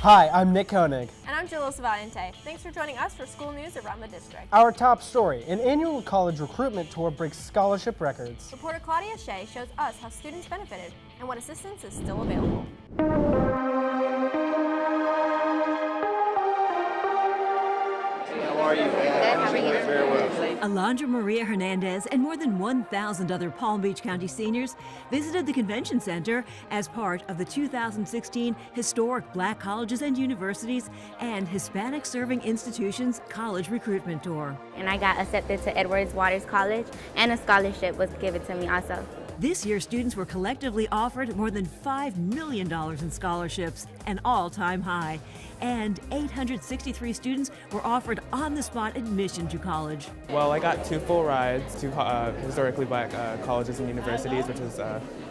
Hi, I'm Nick Koenig. And I'm Jill Valente. Thanks for joining us for school news around the district. Our top story, an annual college recruitment tour breaks scholarship records. Reporter Claudia Shea shows us how students benefited and what assistance is still available. How are you? Good, how are you? Very well. Alondra Maria Hernandez and more than 1,000 other Palm Beach County seniors visited the convention center as part of the 2016 Historic Black Colleges and Universities and Hispanic Serving Institutions College Recruitment Tour. And I got accepted to Edwards Waters College, and a scholarship was given to me also. This year, students were collectively offered more than $5 million in scholarships, an all-time high. And 863 students were offered on-the-spot admission to college. Well, I got 2 full rides to historically black colleges and universities, which was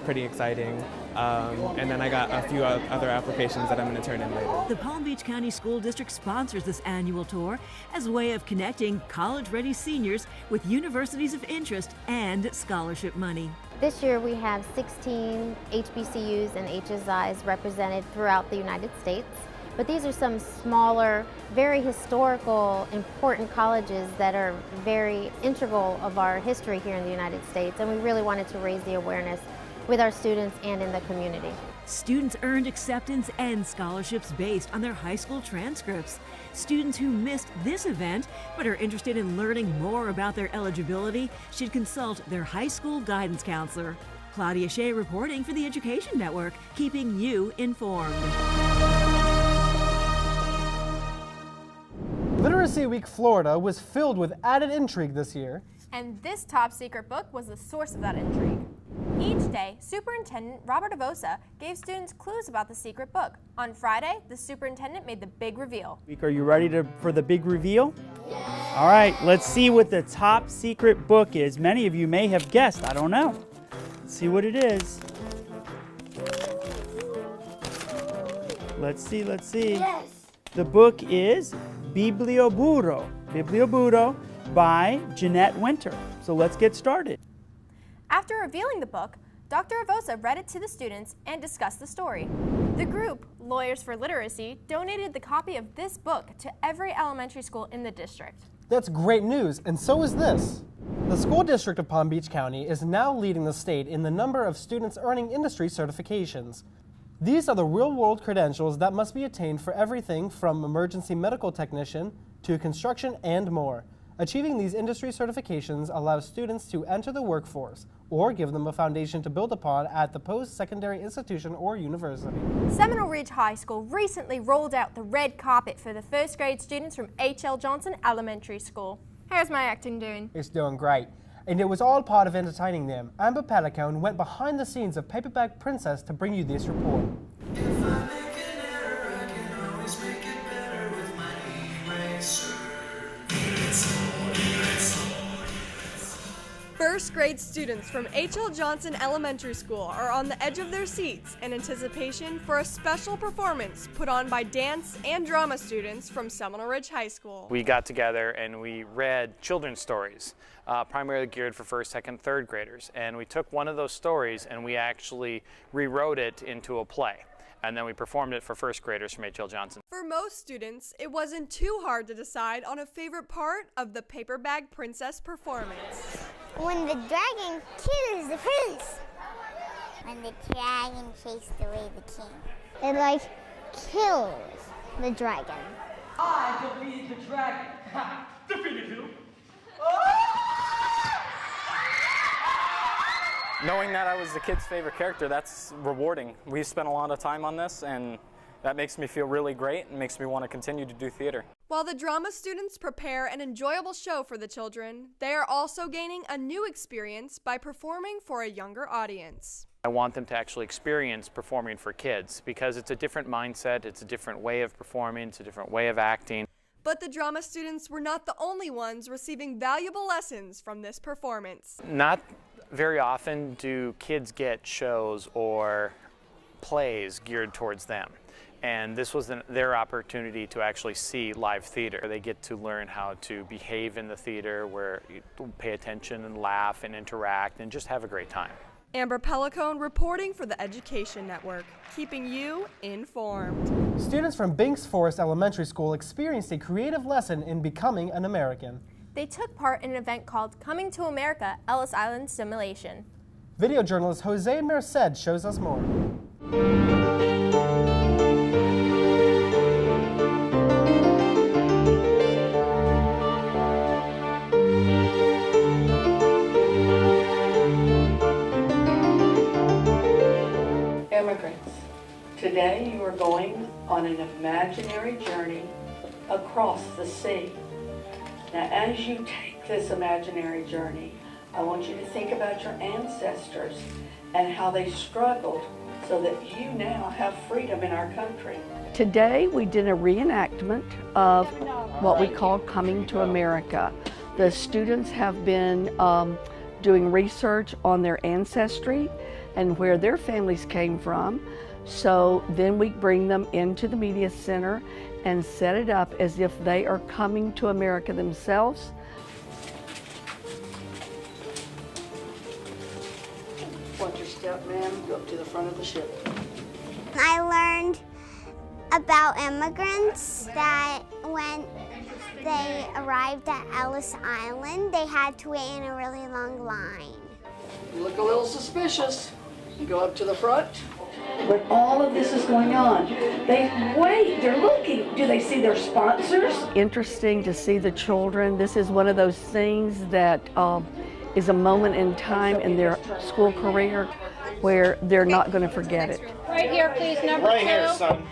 pretty exciting. And then I got a few other applications that I'm going to turn in later. The Palm Beach County School District sponsors this annual tour as a way of connecting college-ready seniors with universities of interest and scholarship money. This year we have 16 HBCUs and HSIs represented throughout the United States. But these are some smaller, very historical, important colleges that are very integral of our history here in the United States, and we really wanted to raise the awareness with our students and in the community. Students earned acceptance and scholarships based on their high school transcripts. Students who missed this event but are interested in learning more about their eligibility should consult their high school guidance counselor. Claudia Shea reporting for the Education Network, keeping you informed. Literacy Week Florida was filled with added intrigue this year. And this top secret book was the source of that intrigue. Each day, Superintendent Robert Avossa gave students clues about the secret book. On Friday, the superintendent made the big reveal. Are you ready for the big reveal? Yeah. All right, let's see what the top secret book is. Many of you may have guessed, I don't know. Let's see what it is. Let's see. Yes. The book is Biblioburo by Jeanette Winter. So let's get started. After revealing the book, Dr. Avossa read it to the students and discussed the story. The group, Lawyers for Literacy, donated the copy of this book to every elementary school in the district. That's great news, and so is this. The School District of Palm Beach County is now leading the state in the number of students earning industry certifications. These are the real-world credentials that must be attained for everything from emergency medical technician to construction and more. Achieving these industry certifications allows students to enter the workforce or give them a foundation to build upon at the post-secondary institution or university. Seminole Ridge High School recently rolled out the red carpet for the first grade students from H.L. Johnson Elementary School. How's my acting doing? It's doing great. And it was all part of entertaining them. Amber Petticone went behind the scenes of Paperback Princess to bring you this report. First grade students from H.L. Johnson Elementary School are on the edge of their seats in anticipation for a special performance put on by dance and drama students from Seminole Ridge High School. We got together and we read children's stories, primarily geared for first, second, third graders. And we took one of those stories and we actually rewrote it into a play. And then we performed it for first graders from H.L. Johnson. For most students, it wasn't too hard to decide on a favorite part of the Paperback Princess performance. When the dragon kills the prince. When the dragon chased away the king. It kills the dragon. I defeated the dragon. Defeated who? Knowing that I was the kid's favorite character, that's rewarding. We spent a lot of time on this, and that makes me feel really great and makes me want to continue to do theater. While the drama students prepare an enjoyable show for the children, they are also gaining a new experience by performing for a younger audience. I want them to actually experience performing for kids because it's a different mindset, it's a different way of performing, it's a different way of acting. But the drama students were not the only ones receiving valuable lessons from this performance. Not very often do kids get shows or plays geared towards them. And this was their opportunity to actually see live theater. They get to learn how to behave in the theater, where you pay attention and laugh and interact and just have a great time. Amber Pellicone reporting for the Education Network, keeping you informed. Students from Binks Forest Elementary School experienced a creative lesson in becoming an American. They took part in an event called Coming to America, Ellis Island Simulation. Video journalist Jose Merced shows us more. Immigrants, today you are going on an imaginary journey across the sea. Now, as you take this imaginary journey, I want you to think about your ancestors and how they struggled so that you now have freedom in our country. Today we did a reenactment of what we call Coming to America. The students have been doing research on their ancestry and where their families came from. So then we bring them into the media center and set it up as if they are coming to America themselves. Watch your step, ma'am. Go up to the front of the ship. I learned about immigrants that when they arrived at Ellis Island, they had to wait in a really long line. You look a little suspicious. You go up to the front. When all of this is going on, they wait, they're looking. Do they see their sponsors? Interesting to see the children. This is one of those things that is a moment in time in their school career where they're not going to forget it. Right here, please, number 2. Right here, son.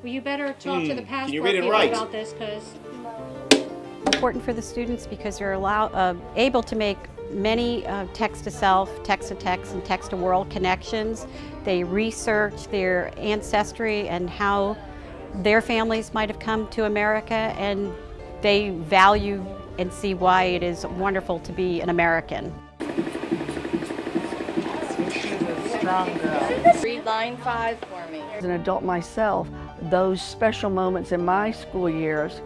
Well, you better talk to the passport people about this, because important for the students because they're able to make many text-to-self, text-to-text, and text-to-world connections. They research their ancestry and how their families might have come to America, and they value and see why it is wonderful to be an American. She's a strong girl. Read line 5 for me. As an adult myself, those special moments in my school years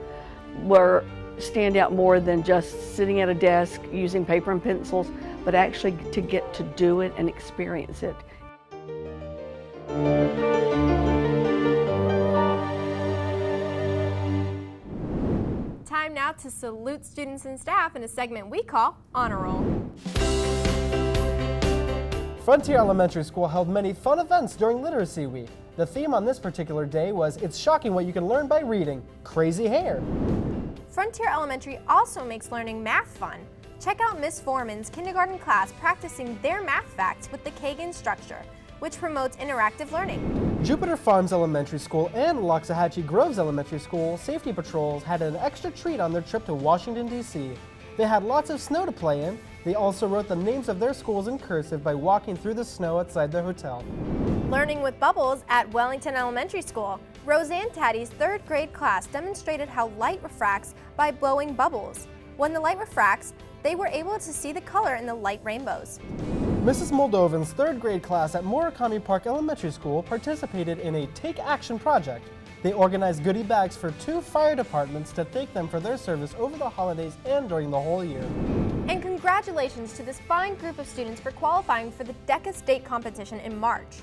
stand out more than just sitting at a desk using paper and pencils, but actually to get to do it and experience it. Time now to salute students and staff in a segment we call Honor Roll. Frontier Elementary School held many fun events during Literacy Week. The theme on this particular day was It's Shocking What You Can Learn by Reading, Crazy Hair. Frontier Elementary also makes learning math fun. Check out Miss Foreman's kindergarten class practicing their math facts with the Kagan structure, which promotes interactive learning. Jupiter Farms Elementary School and Loxahatchee Groves Elementary School safety patrols had an extra treat on their trip to Washington, D.C. They had lots of snow to play in. They also wrote the names of their schools in cursive by walking through the snow outside their hotel. Learning with bubbles at Wellington Elementary School. Roseanne Taddy's 3rd grade class demonstrated how light refracts by blowing bubbles. When the light refracts, they were able to see the color in the light rainbows. Mrs. Moldovan's 3rd grade class at Murakami Park Elementary School participated in a Take Action project. They organized goodie bags for 2 fire departments to thank them for their service over the holidays and during the whole year. And congratulations to this fine group of students for qualifying for the DECA State Competition in March.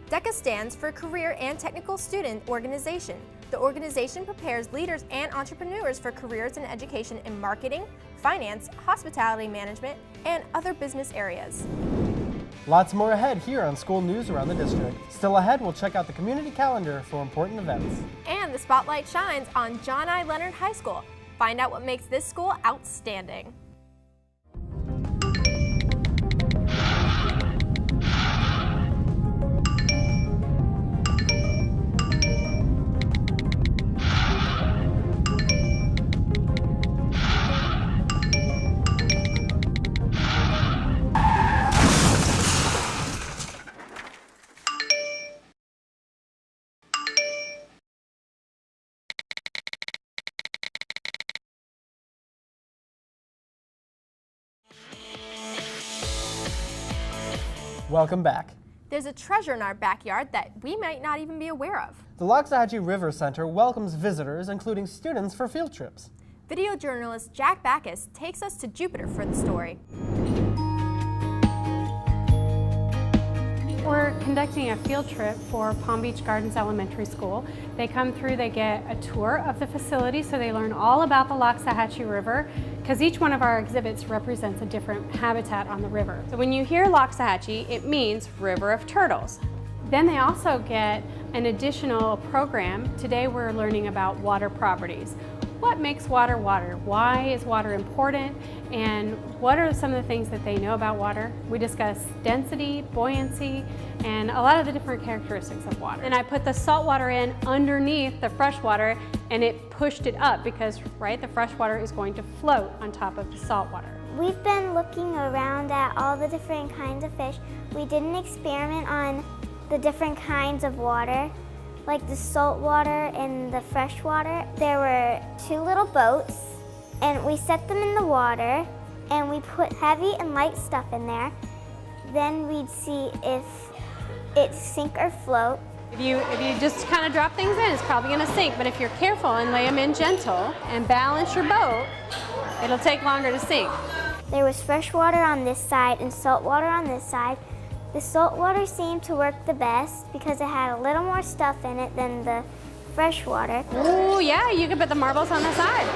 DECA stands for Career and Technical Student Organization. The organization prepares leaders and entrepreneurs for careers in education in marketing, finance, hospitality management, and other business areas. Lots more ahead here on School News Around the District. Still ahead, we'll check out the community calendar for important events. And the spotlight shines on John I. Leonard High School. Find out what makes this school outstanding. Welcome back. There's a treasure in our backyard that we might not even be aware of. The Loxahatchee River Center welcomes visitors, including students, for field trips. Video journalist Jack Backus takes us to Jupiter for the story. We're conducting a field trip for Palm Beach Gardens Elementary School. They come through, they get a tour of the facility, so they learn all about the Loxahatchee River, because each one of our exhibits represents a different habitat on the river. So when you hear Loxahatchee, it means River of Turtles. Then they also get an additional program. Today we're learning about water properties. What makes water water? Why is water important? And what are some of the things that they know about water? We discuss density, buoyancy, and a lot of the different characteristics of water. And I put the salt water in underneath the fresh water, and it pushed it up because, right, the fresh water is going to float on top of the salt water. We've been looking around at all the different kinds of fish. We did an experiment on the different kinds of water, like the salt water and the fresh water. There were 2 little boats, and we set them in the water, and we put heavy and light stuff in there. Then we'd see if it sink or float. If you just kind of drop things in, it's probably going to sink, but if you're careful and lay them in gentle and balance your boat, it'll take longer to sink. There was fresh water on this side and salt water on this side. The salt water seemed to work the best because it had a little more stuff in it than the fresh water. Oh yeah, you can put the marbles on the side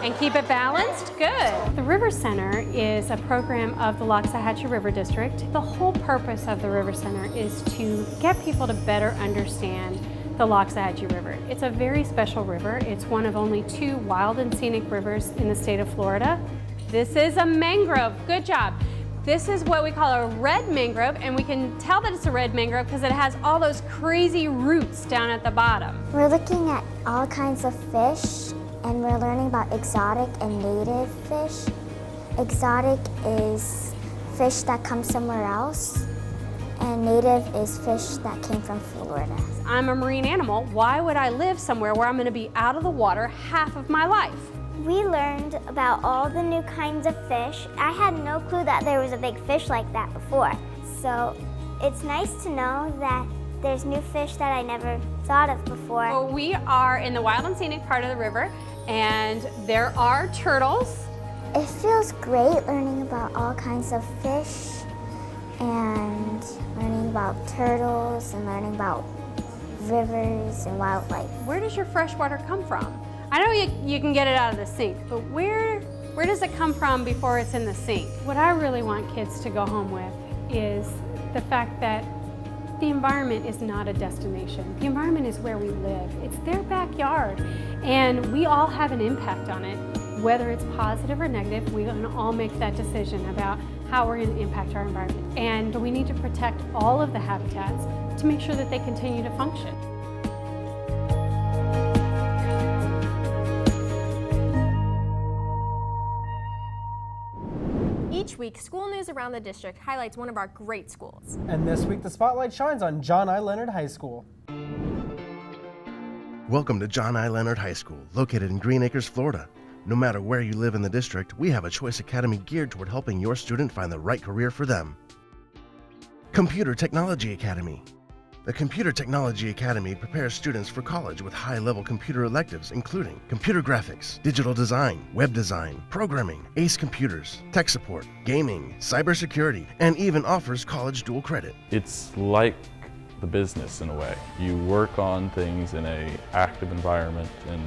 and keep it balanced. Good. The River Center is a program of the Loxahatchee River District. The whole purpose of the River Center is to get people to better understand the Loxahatchee River. It's a very special river. It's one of only 2 wild and scenic rivers in the state of Florida. This is a mangrove. Good job. This is what we call a red mangrove, and we can tell that it's a red mangrove because it has all those crazy roots down at the bottom. We're looking at all kinds of fish, and we're learning about exotic and native fish. Exotic is fish that come somewhere else, and native is fish that came from Florida. I'm a marine animal. Why would I live somewhere where I'm going to be out of the water half of my life? We learned about all the new kinds of fish. I had no clue that there was a big fish like that before. So it's nice to know that there's new fish that I never thought of before. Well, we are in the wild and scenic part of the river, and there are turtles. It feels great learning about all kinds of fish and learning about turtles and learning about rivers and wildlife. Where does your fresh water come from? I know you can get it out of the sink, but where does it come from before it's in the sink? What I really want kids to go home with is the fact that the environment is not a destination. The environment is where we live. It's their backyard, and we all have an impact on it. Whether it's positive or negative, we're going to all make that decision about how we're going to impact our environment. And we need to protect all of the habitats to make sure that they continue to function. Each week, school news around the district highlights one of our great schools. And this week, the spotlight shines on John I. Leonard High School. Welcome to John I. Leonard High School, located in Green Acres, Florida. No matter where you live in the district, we have a choice academy geared toward helping your student find the right career for them. Computer Technology Academy. The Computer Technology Academy prepares students for college with high-level computer electives including computer graphics, digital design, web design, programming, ACE computers, tech support, gaming, cybersecurity, and even offers college dual credit. It's like the business in a way. You work on things in an active environment and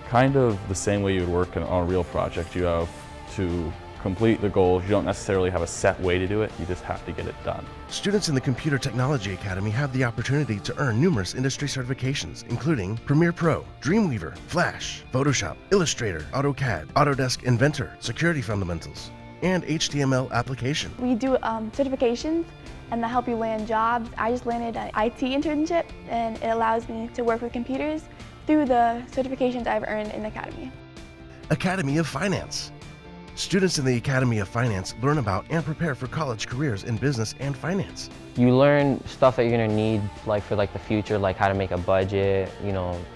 kind of the same way you would work on a real project. You have to complete the goals. You don't necessarily have a set way to do it, you just have to get it done. Students in the Computer Technology Academy have the opportunity to earn numerous industry certifications, including Premiere Pro, Dreamweaver, Flash, Photoshop, Illustrator, AutoCAD, Autodesk Inventor, Security Fundamentals, and HTML application. We do certifications and that help you land jobs. I just landed an IT internship, and it allows me to work with computers through the certifications I've earned in the Academy. Academy of Finance. Students in the Academy of Finance learn about and prepare for college careers in business and finance. You learn stuff that you're gonna need for the future, like how to make a budget,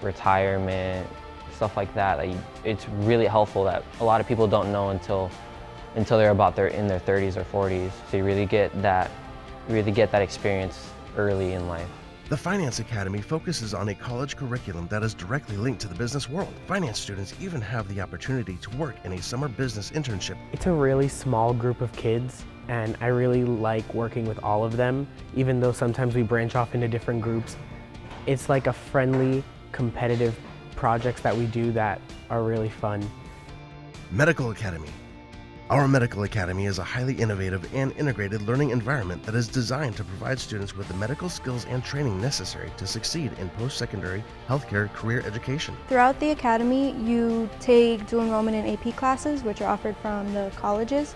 retirement, stuff like that. It's really helpful that a lot of people don't know until they're in their 30s or 40s. So you really get that experience early in life. The Finance Academy focuses on a college curriculum that is directly linked to the business world. Finance students even have the opportunity to work in a summer business internship. It's a really small group of kids and I really like working with all of them, even though sometimes we branch off into different groups. It's like a friendly, competitive projects that we do that are really fun. Medical Academy. Our Medical Academy is a highly innovative and integrated learning environment that is designed to provide students with the medical skills and training necessary to succeed in post-secondary healthcare career education. Throughout the academy, you take dual enrollment in AP classes, which are offered from the colleges.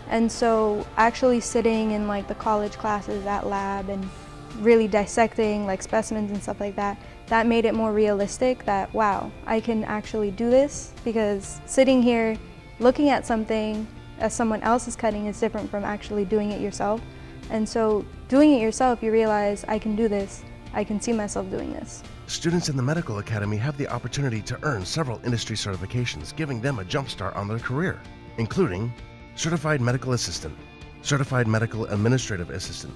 And so actually sitting in like the college classes at lab and really dissecting like specimens and stuff like that, that made it more realistic that, wow, I can actually do this, because sitting here looking at something as someone else is cutting is different from actually doing it yourself. And so doing it yourself, you realize, I can do this. I can see myself doing this. Students in the Medical Academy have the opportunity to earn several industry certifications, giving them a jump start on their career, including Certified Medical Assistant, Certified Medical Administrative Assistant,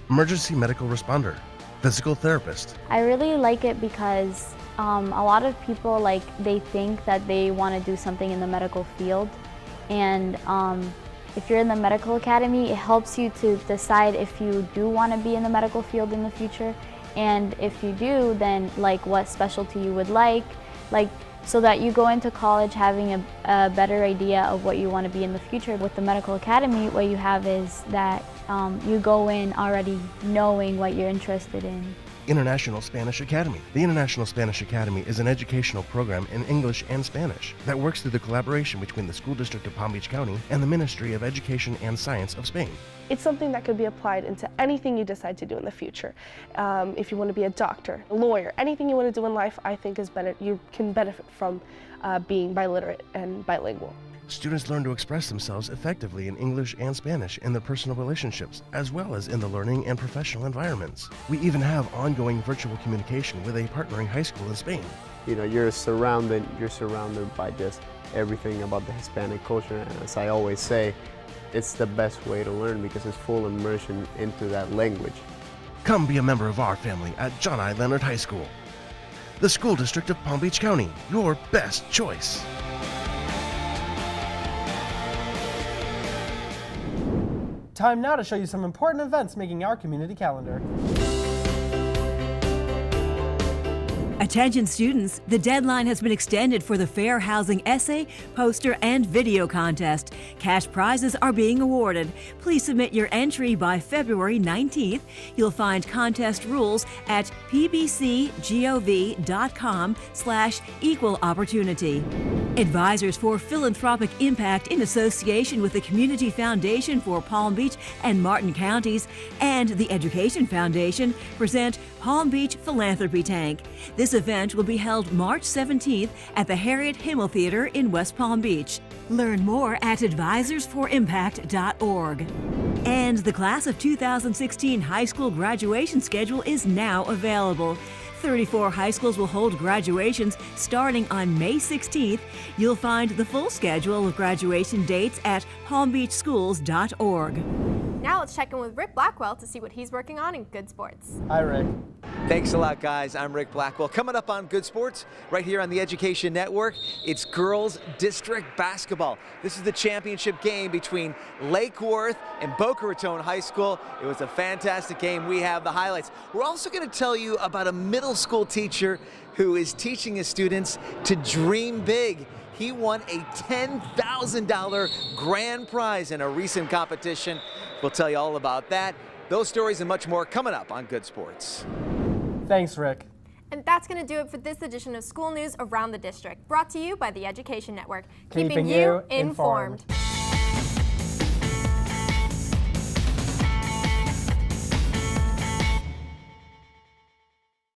Emergency Medical Responder, Physical Therapist. I really like it because a lot of people, they think that they want to do something in the medical field. And if you're in the Medical Academy, it helps you to decide if you do want to be in the medical field in the future. And if you do, then what specialty you would like, so that you go into college having a better idea of what you want to be in the future. With the Medical Academy, what you have is that you go in already knowing what you're interested in. International Spanish Academy. The International Spanish Academy is an educational program in English and Spanish that works through the collaboration between the School District of Palm Beach County and the Ministry of Education and Science of Spain. It's something that could be applied into anything you decide to do in the future. If you want to be a doctor, a lawyer, anything you want to do in life, I think is better. You can benefit from being biliterate and bilingual. Students learn to express themselves effectively in English and Spanish in their personal relationships, as well as in the learning and professional environments. We even have ongoing virtual communication with a partnering high school in Spain. You know, you're surrounded by just everything about the Hispanic culture, and as I always say, it's the best way to learn because it's full immersion into that language. Come be a member of our family at John I. Leonard High School. The School District of Palm Beach County, your best choice. Time now to show you some important events making our community calendar. Attention students, the deadline has been extended for the Fair Housing Essay, Poster, and Video Contest. Cash prizes are being awarded. Please submit your entry by February 19th. You'll find contest rules at pbcgov.com/equal opportunity. Advisors for Philanthropic Impact in association with the Community Foundation for Palm Beach and Martin Counties and the Education Foundation present Palm Beach Philanthropy Tank. This event will be held March 17th at the Harriet Himmel Theater in West Palm Beach. Learn more at advisorsforimpact.org. And the class of 2016 high school graduation schedule is now available. 34 high schools will hold graduations starting on May 16th. You'll find the full schedule of graduation dates at palmbeachschools.org. Now let's check in with Rick Blackwell to see what he's working on in Good Sports. Hi, Rick. Thanks a lot, guys. I'm Rick Blackwell. Coming up on Good Sports, right here on the Education Network, it's girls district basketball. This is the championship game between Lake Worth and Boca Raton High School. It was a fantastic game. We have the highlights. We're also going to tell you about a middle school teacher who is teaching his students to dream big. He won a $10,000 grand prize in a recent competition. We'll tell you all about that. Those stories and much more coming up on Good Sports. Thanks, Rick. And that's going to do it for this edition of School News Around the District, brought to you by the Education Network, keeping you informed.